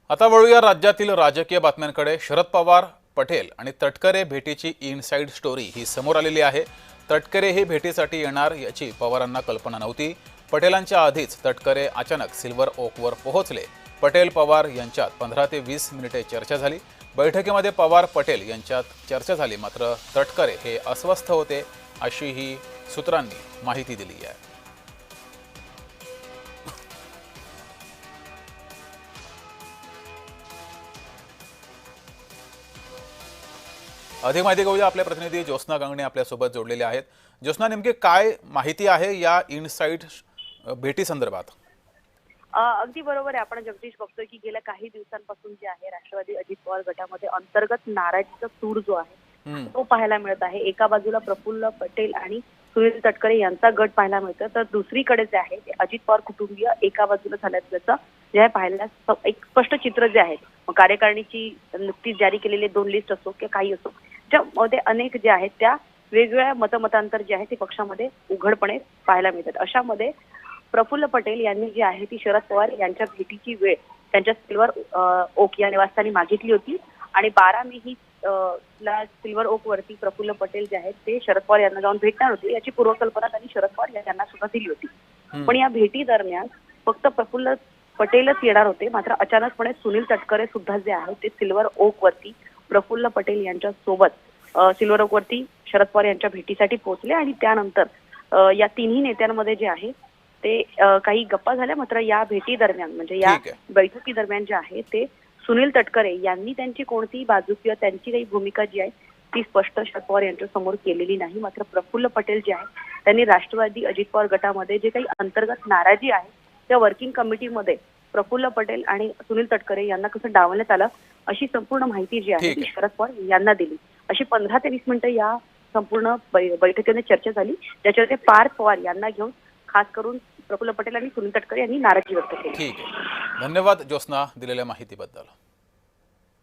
आता वळूया राज्यातील राजकीय बातम्यांकडे। शरद पवार, पटेल आणि तटकरे भेटीची इनसाइड स्टोरी ही समोर आलेली आहे। तटकरे हे भेटीसाठी येणार याची पवारांना कल्पना नव्हती। पटेलांच्या आधीच तटकरे अचानक सिल्वर ओकवर पोहोचले। पटेल पवार यांच्यात 15 ते 20 मिनिटे चर्चा झाली। बैठकीमध्ये पवार पटेल यांच्यात चर्चा झाली, मात्र तटकरे हे अस्वस्थ होते अशी ही सूत्रांनी माहिती दिली आहे। अधिक माहिती घेऊया, आपले प्रतिनिधी ज्योत्स्ना गंगणे आपल्यासोबत जोडलेले आहेत। ज्योत्स्ना, नेमके काय माहिती आहे या इनसाइड भेटी संदर्भात? अगदी बरोबर आहे। आपण जगदीश बघतोय की गेल्या काही दिवसांपासून जे आहे राष्ट्रवादी अजित पवार गटामध्ये अंतर्गत नाराजीचा सूर जो आहे तो पाहायला मिळत आहे। एका बाजूला प्रफुल्ल पटेल आणि सुनील तटकरे यांचा गट पाहायला मिळतो, तर दुसरीकडे जे आहे ते अजित पवार कुटुंबीय एका बाजूला झाल्याचं जे आहे पाहायला एक स्पष्ट चित्र जे आहे। कार्यकारिणीची नुकतीच जारी केलेली 2 लिस्ट असो किंवा काही असो, ज्यामध्ये अनेक जे आहेत त्या वेगवेगळ्या मतमतांतर जे आहे ते पक्षामध्ये उघडपणे पाहायला मिळतात। अशामध्ये प्रफुल्ल पटेल यांनी जी आहे ती शरद पवार यांच्या भेटीची वेळ त्यांच्या सिल्वर ओक या निवासस्थानी मागितली होती आणि 12 मे ही सिल्वर ओक वरती प्रफुल्ल पटेल जे आहेत ते शरद पवार यांना जाऊन भेटणार होते याची पूर्वकल्पना त्यांनी शरद पवार यांना सुद्धा दिली होती। पण या भेटी दरम्यान फक्त प्रफुल्ल पटेलच येणार होते, मात्र अचानकपणे सुनील तटकरे सुद्धा जे आहेत ते सिल्वर ओक वरती प्रफुल्ल पटेल यांच्या सोबत सिल्वर ओक वरती शरद पवार यांच्या भेटीसाठी पोहोचले आणि त्यानंतर या तिन्ही नेत्यांमध्ये जे आहे ते काही गप्पा झाल्या। मात्र या भेटी दरम्यान म्हणजे या बैठकी दरम्यान जे आहे ते सुनील तटकरे यांनी त्यांची कोणतीही बाजू किंवा त्यांची काही भूमिका जी आहे ती स्पष्ट शरद पवार यांच्या समोर केलेली नाही। मात्र प्रफुल्ल पटेल जे आहे त्यांनी राष्ट्रवादी अजित पवार गटामध्ये जे काही अंतर्गत नाराजी आहे त्या वर्किंग कमिटीमध्ये प्रफुल्ल पटेल आणि सुनील तटकरे यांना कसं डावलण्यात आलं अशी संपूर्ण माहिती जी आहे ती शरद पवार यांना दिली। अशी 15 ते 20 मिनिटं या संपूर्ण बैठकीमध्ये चर्चा झाली, ज्याच्यामध्ये पार्थ पवार यांना घेऊन खास करून प्रफुल्ल पटेल आणि सुनील तटकरे यांनी नाराजी व्यक्त केली। ठीक आहे, धन्यवाद ज्योत्स्ना दिलेल्या माहितीबद्दल।